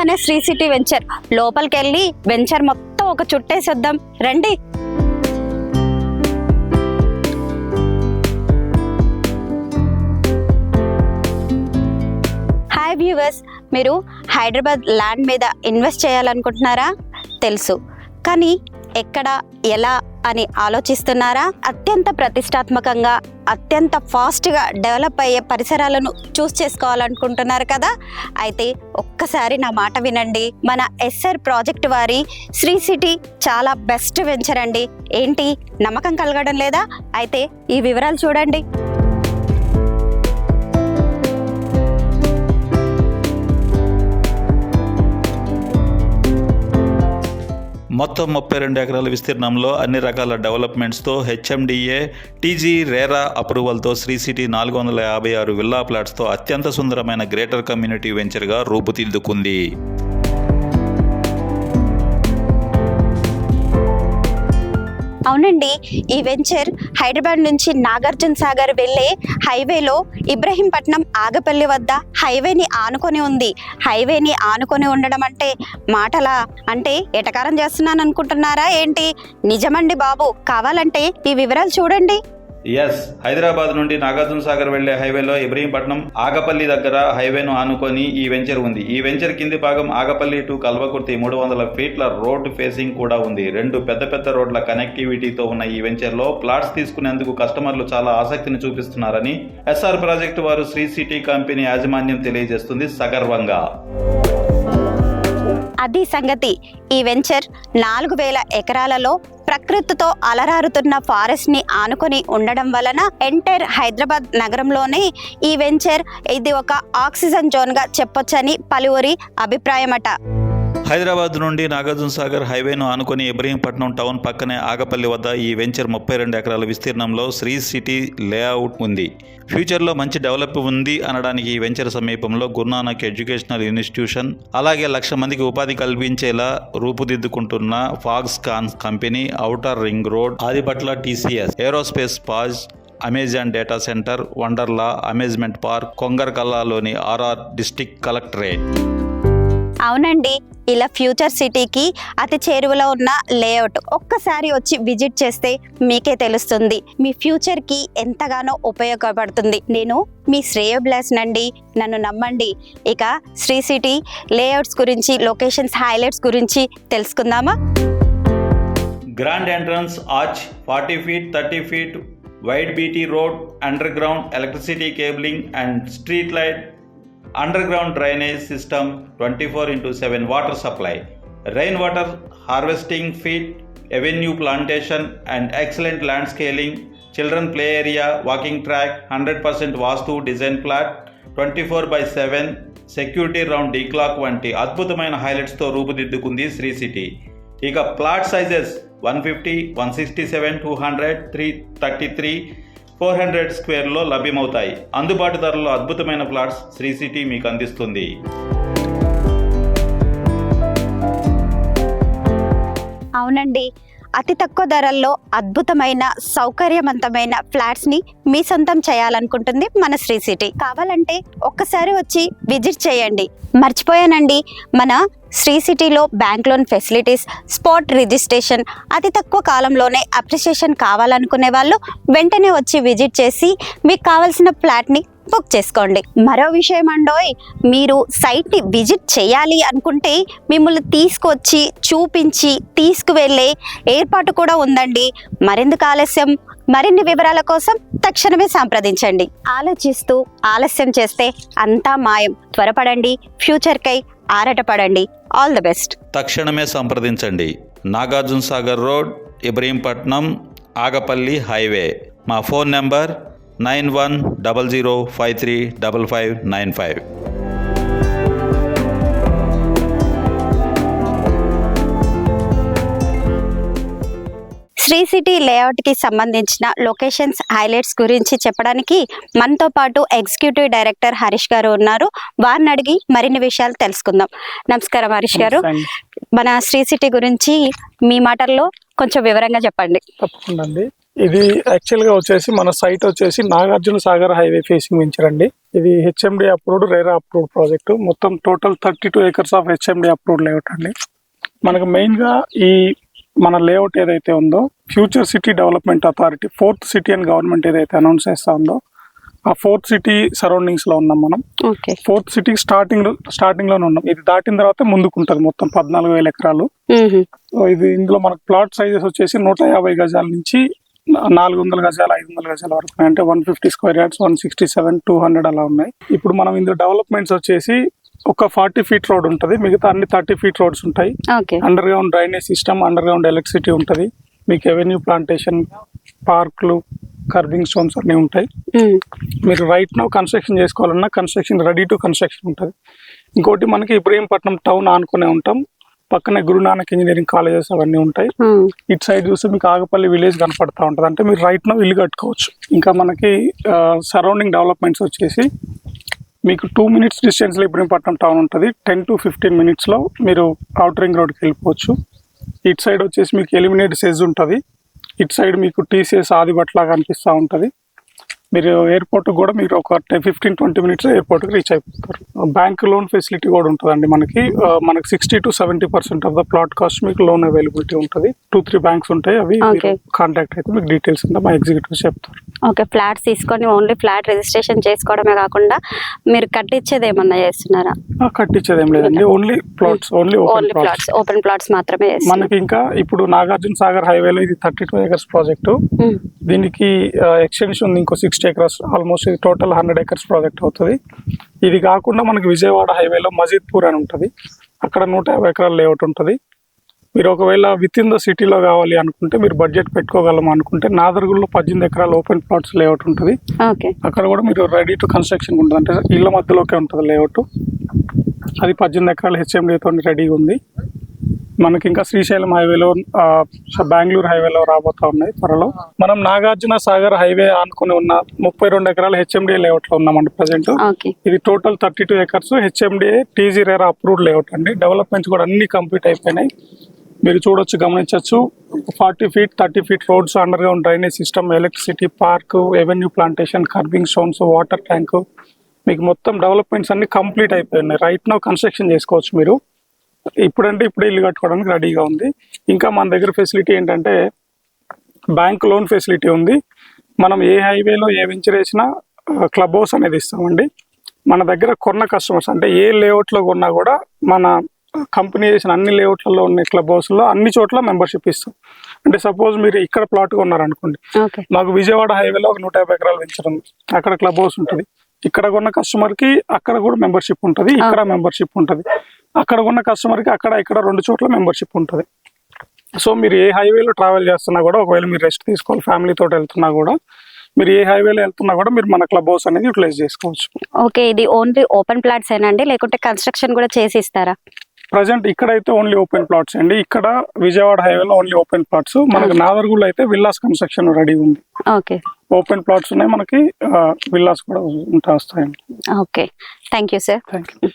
మన Shri city venture లోపలికి వెళ్ళి వెంచర్ మొత్తం ఒక చుట్టేసేద్దాం రండి. హాయ్ వ్యూవర్స్, మీరు హైదరాబాద్ ల్యాండ్ మీద ఇన్వెస్ట్ చేయాలనుకుంటున్నారా? తెలుసు, కానీ ఎక్కడ, ఎలా అని ఆలోచిస్తున్నారా? అత్యంత ప్రతిష్టాత్మకంగా, అత్యంత ఫాస్ట్గా డెవలప్ అయ్యే పరిసరాలను చూస్ చేసుకోవాలనుకుంటున్నారు కదా? అయితే ఒక్కసారి నా మాట వినండి. మన ఎస్ఆర్ ప్రాజెక్ట్ వారి శ్రీ సిటీ చాలా బెస్ట్ వెంచర్ అండి. ఏంటి, నమ్మకం కలగడం లేదా? అయితే ఈ వివరాలు చూడండి. మొత్తం 32 ఎకరాల విస్తీర్ణంలో అన్ని రకాల డెవలప్మెంట్స్తో హెచ్ఎండిఏ టీజీ రేరా అప్రూవల్తో శ్రీ సిటీ 456 విల్లా ప్లాట్స్తో అత్యంత సుందరమైన గ్రేటర్ కమ్యూనిటీ వెంచర్గా రూపుదిద్దుకుంది. అవునండి, ఈ వెంచర్ హైదరాబాద్ నుంచి నాగార్జున సాగర్ వెళ్ళే హైవేలో ఇబ్రహీంపట్నం ఆగపల్లి వద్ద హైవేని ఆనుకొని ఉంది. హైవేని ఆనుకొని ఉండడం అంటే మాటలా? అంటే ఎటకారం చేస్తున్నాను అనుకుంటున్నారా ఏంటి? నిజమండి బాబు, కావాలంటే ఈ వివరాలు చూడండి. హైదరాబాద్ నుండి నాగార్జున సాగర్ వెళ్లే హైవేలో ఇబ్రహీంపట్నం ఆగపల్లి దగ్గర హైవేను ఆనుకొని ఈ వెంచర్ ఉంది. ఈ వెంచర్ కింది భాగం ఆగపల్లి టు కల్వకుర్తి 300 ఫీట్ల రోడ్ ఫేసింగ్ కూడా ఉంది. 2 పెద్ద రోడ్ల కనెక్టివిటీతో ఉన్న ఈ వెంచర్ లో ప్లాట్స్ తీసుకునేందుకు కస్టమర్లు చాలా ఆసక్తిని చూపిస్తున్నారని ఎస్ఆర్ ప్రాజెక్టు వారు శ్రీ సిటీ కంపెనీ యాజమాన్యం తెలియజేస్తుంది సగర్వంగా. అది సంగతి. ఈ వెంచర్ 4000 ఎకరాలలో ప్రకృతితో అలరారుతున్న ఫారెస్ట్ ని ఆనుకొని ఉండడం వలన ఎంటైర్ హైదరాబాద్ నగరంలోనే ఈ వెంచర్ ఇది ఒక ఆక్సిజన్ జోన్ గా చెప్పొచ్చని పలువురి అభిప్రాయమట. హైదరాబాద్ నుండి నాగార్జున సాగర్ హైవేను ఆనుకొని ఇబ్రహీంపట్నం టౌన్ పక్కనే ఆగపల్లి వద్ద ఈ వెంచర్ 32 ఎకరాల విస్తీర్ణంలో శ్రీ సిటీ లేఅవుట్ ఉంది. ఫ్యూచర్లో మంచి డెవలప్ ఉంది అనడానికి ఈ వెంచర్ సమీపంలో గురునానక్ ఎడ్యుకేషనల్ ఇన్స్టిట్యూషన్, అలాగే 1,00,000 మందికి ఉపాధి కల్పించేలా రూపుదిద్దుకుంటున్న Foxconn company, outer ring road, Adibatla TCS, aerospace పాజ్, Amazon data centre, Wonderla amusement park, కొంగర్కల్లాలోని ఆర్ఆర్ డిస్ట్రిక్ట్ కలెక్టరేట్. అవునండి, ఇలా ఫ్యూచర్ సిటీకి అతి చేరువలో ఉన్న లేఅవుట్ ఒక్కసారి వచ్చి విజిట్ చేస్తే మీకే తెలుస్తుంది. మీ ఫ్యూచర్కి ఎంతగానో ఉపయోగపడుతుంది. నేను మీ శ్రేయోభిలాషనండి, నన్ను నమ్మండి. ఇక శ్రీ సిటీ లేఅవుట్స్ గురించి, లొకేషన్స్ హైలైట్స్ గురించి తెలుసుకుందామా? Grand entrance arch 40 feet 30 feet wide BT road, under ground electricity cabling and street light, underground drainage system, 24/7 water supply, rainwater harvesting feed, avenue plantation and excellent landscaping, children play area, walking track, 100% vastu design plat, 24/7 security round D clock వంటి అద్భుతమైన హైలైట్స్తో రూపుదిద్దుకుంది Shri city. ఇక plot sizes 150, 167, 200, 333, 400 స్క్వేర్లో లభ్యమవుతాయి. అందుబాటు ధరలో అద్భుతమైన plots Shri city మీకు అందిస్తుంది. అవునండి, అతి తక్కువ ధరల్లో అద్భుతమైన సౌకర్యవంతమైన ఫ్లాట్స్ ని మీ సొంతం చేయాలనుకుంటుంది మన శ్రీ సిటీ. కావాలంటే ఒక్కసారి వచ్చి విజిట్ చేయండి. మర్చిపోయానండి, మన శ్రీ సిటీలో bank loan facilities, spot registration, అతి తక్కువ కాలంలోనే అప్రిషియేషన్ కావాలనుకునే వాళ్ళు వెంటనే వచ్చి విజిట్ చేసి మీకు కావాల్సిన ఫ్లాట్ని బుక్ చేసుకోండి. మరో విషయం అండోయ్, మీరు సైట్ని విజిట్ చేయాలి అనుకుంటే మిమ్మల్ని తీసుకొచ్చి చూపించి తీసుకువెళ్ళే ఏర్పాటు కూడా ఉందండి. మరెందుకు ఆలస్యం? మరిన్ని వివరాల కోసం తక్షణమే సంప్రదించండి. ఆలోచిస్తూ ఆలస్యం చేస్తే అంతా మాయం. త్వరపడండి, ఫ్యూచర్కై ఆరాటపడండి. All the best. తక్షణమే సంప్రదించండి. Nagarjuna Sagar road, Ibrahimpatnam, Agapalli highway. మా ఫోన్ నెంబర్ 9100535595. శ్రీ సిటీ లేఅవుట్కి సంబంధించిన లొకేషన్స్ హైలైట్స్ గురించి చెప్పడానికి మనతో పాటు ఎగ్జిక్యూటివ్ డైరెక్టర్ హరీష్ గారు ఉన్నారు. వారిని అడిగి మరిన్ని విషయాలు తెలుసుకుందాం. నమస్కారం హరీష్ గారు, మన శ్రీ సిటీ గురించి మీ మాటల్లో కొంచెం వివరంగా చెప్పండి. తప్పకుండా అండి. ఇది యాక్చువల్ గా వచ్చేసి మన సైట్ వచ్చేసి Nagarjuna Sagar highway facing venture అండి. ఇది HMDA approved, RERA approved project. మొత్తం total 32 acres of HMDA approved layout అండి. మనకు మెయిన్ గా ఈ మన లేఅవుట్ ఏదైతే ఉందో future city development authority 4th city అని గవర్నమెంట్ ఏదైతే అనౌన్స్ చేస్తా ఉందో ఆ 4th సిటీ సరౌండింగ్స్ లో ఉన్నాం మనం. 4th సిటీ స్టార్టింగ్ లోనే ఉన్నాం. ఇది దాటిన తర్వాత ముందుకు ఉంటుంది మొత్తం 14,000 ఎకరాలు. ఇది ఇందులో మనకు ప్లాట్ సైజెస్ వచ్చేసి 150 గజాల నుంచి 400 గజాలు 500 గజాల వరకు, అంటే 150 స్క్వేర్ యార్డ్స్, 167, 200 అలా ఉన్నాయి. ఇప్పుడు మనం ఇందులో డెవలప్మెంట్స్ వచ్చేసి ఒక 40 feet రోడ్ ఉంటుంది, మిగతా అన్ని 30 feet రోడ్స్ ఉంటాయి. Under ground drainage system, under ground electricity ఉంటుంది. మీకు ఎవెన్యూ ప్లాంటేషన్, పార్క్లు, కర్బింగ్ స్టోన్స్ అన్నీ ఉంటాయి. మీరు రైట్ నో కన్స్ట్రక్షన్ చేసుకోవాలన్నా కన్స్ట్రక్షన్ రెడీ టు కన్స్ట్రక్షన్ ఉంటుంది. ఇంకోటి మనకి ఇబ్రహీంపట్నం టౌన్ ఆనుకునే ఉంటాం, పక్కనే గురునానక్ ఇంజనీరింగ్ కాలేజెస్ అవన్నీ ఉంటాయి. ఇటు సైడ్ చూస్తే మీకు ఆగపల్లి విలేజ్ కనపడతా ఉంటుంది, అంటే మీరు రైట్ నో ఇల్లు కట్టుకోవచ్చు. ఇంకా మనకి సరౌండింగ్ డెవలప్మెంట్స్ వచ్చేసి మీకు 2 minutes డిస్టెన్స్ లో ఇబ్రహీంపట్నం టౌన్ ఉంటుంది. 10 to 15 minutes లో మీరు అవుటర్ రింగ్ రోడ్కి వెళ్ళిపోవచ్చు. ఇటు సైడ్ వచ్చేసి మీకు ఎలిమినేట్ సెజ్ ఉంటుంది. ఇటు సైడ్ మీకు టీసీఎస్ ఆదిబట్లా కనిపిస్తూ ఉంటుంది. మీరు ఎయిర్పోర్ట్ కూడా మీరు ఒక 15-20 minutes ఎయిర్పోర్ట్కి రీచ్ అయిపోతారు. బ్యాంక్ లోన్ ఫెసిలిటీ కూడా ఉంటుందండి మనకి. 60 to 70% of the plot cost మీకు లోన్ అవైలబిలిటీ ఉంటుంది. 2-3 బ్యాంక్స్ ఉంటాయి, అవి కాంటాక్ట్ అయితే మీకు డీటెయిల్స్ అంతా మా ఎగ్జిక్యూటివ్స్ చెప్తారు. ఓకే, ఫ్లాట్స్ తీసుకొని ఓన్లీ ఫ్లాట్ రిజిస్ట్రేషన్ చేసుకోవడమే కాకుండా మీరు కట్టించేది ఏమన్నా చేస్తున్నారా? కట్టించేది ఏం లేదండి, only plots, only open plots మాత్రమే. మనకి ఇంకా ఇప్పుడు నాగార్జున సాగర్ హైవేలో ఇది 32 acres ప్రాజెక్టు. దీనికి ఎక్స్టెన్షన్ ఉంది ఇంకో 60 acres, ఆల్మోస్ట్ ఇది టోటల్ 100 acres ప్రాజెక్ట్ అవుతుంది. ఇది కాకుండా మనకి విజయవాడ హైవేలో మజీద్పూర్ అని ఉంటుంది, అక్కడ 150 acres లేఅవుట్ ఉంటుంది. మీరు ఒకవేళ విత్ ఇన్ ద సిటీలో కావాలి అనుకుంటే, మీరు బడ్జెట్ పెట్టుకోగలం అనుకుంటే, నాదర్గుల్లో 18 acres ఓపెన్ ప్లాట్స్ లేఅవుట్ ఉంటుంది. అక్కడ కూడా మీరు రెడీ టు కన్స్ట్రక్షన్ ఉంటుంది, అంటే ఇళ్ళ మధ్యలోకే ఉంటుంది లేఅవుట్. అది 18 acres హెచ్ఎండితో రెడీగా ఉంది. మనకి ఇంకా శ్రీశైలం హైవేలో, బెంగళూరు హైవేలో రాబోతా ఉన్నాయి త్వరలో. మనం నాగార్జున సాగర్ హైవే ఆనుకుని ఉన్న 32 acres హెచ్ఎండిఏ లేఅవుట్ లో ఉన్నామండి ప్రజెంట్. ఇది total 32 acres HMDA TG RERA approved layout అండి. డెవలప్మెంట్స్ కూడా అన్ని కంప్లీట్ అయిపోయినాయి. మీరు చూడొచ్చు, గమనించవచ్చు. 40 feet 30 feet roads, under ground drainage system, electricity, park, avenue plantation, kerbing stones, water tank, మీకు మొత్తం డెవలప్మెంట్స్ అన్ని కంప్లీట్ అయిపోయినాయి. రైట్ నో కన్స్ట్రక్షన్ చేసుకోవచ్చు మీరు. ఇప్పుడే ఇల్లు కట్టుకోవడానికి రెడీగా ఉంది. ఇంకా మన దగ్గర ఫెసిలిటీ ఏంటంటే బ్యాంక్ లోన్ ఫెసిలిటీ ఉంది. మనం ఏ హైవేలో ఏ వెంచర్ వేసినా క్లబ్ హౌస్ అనేది ఇస్తామండి. మన దగ్గర కొన్న కస్టమర్స్, అంటే ఏ లేఅవుట్లో కొన్నా కూడా మన కంపెనీ చేసిన అన్ని లేఅవుట్లలో ఉన్న క్లబ్ హౌస్లో అన్ని చోట్ల మెంబర్షిప్ ఇస్తాం. అంటే సపోజ్ మీరు ఇక్కడ ప్లాట్ కొన్నారనుకోండి, మాకు విజయవాడ హైవేలో ఒక 150 acres వెంచర్ ఉంది, అక్కడ క్లబ్ హౌస్ ఉంటుంది. ఇక్కడ కొన్న కస్టమర్కి అక్కడ కూడా మెంబర్షిప్ ఉంటుంది, ఇక్కడ మెంబర్షిప్ ఉంటుంది. అక్కడ ఉన్న కస్టమర్కి అక్కడ ఇక్కడ 2 చోట్ల మెంబర్షిప్ ఉంటుంది. సో మీరు ఏ హైవేలో ట్రావెల్ చేస్తున్నా కూడా, ఒకవేళ మీరు రెస్ట్ తీసుకోవాలి ఫ్యామిలీ తోటి వెళ్తున్నా కూడా, మీరు ఏ హైవేలో వెళ్తున్నా కూడా మీరు మన క్లబ్ హౌస్ అనేది యూటిలైజ్ చేసుకోవచ్చు. ఓకే, ఇది ఓన్లీ ఓపెన్ ప్లాట్స్ ఏనండి, లేకుంటే కన్స్ట్రక్షన్ కూడా చేసి ఇస్తారా? ప్రజెంట్ ఇక్కడైతే ఓన్లీ ఓపెన్ ప్లాట్స్ అండి. ఇక్కడ విజయవాడ హైవేలో ఓన్లీ ఓపెన్ ప్లాట్స్. మనకి నాదర్గుల్లో అయితే విల్లాస్ కన్స్ట్రక్షన్ రెడీ ఉంది. ఓకే, ఓపెన్ ప్లాట్స్ ఉన్నాయి, మనకి విల్లాస్ కూడా వస్తాయండి. Okay, thank you sir. Thank you.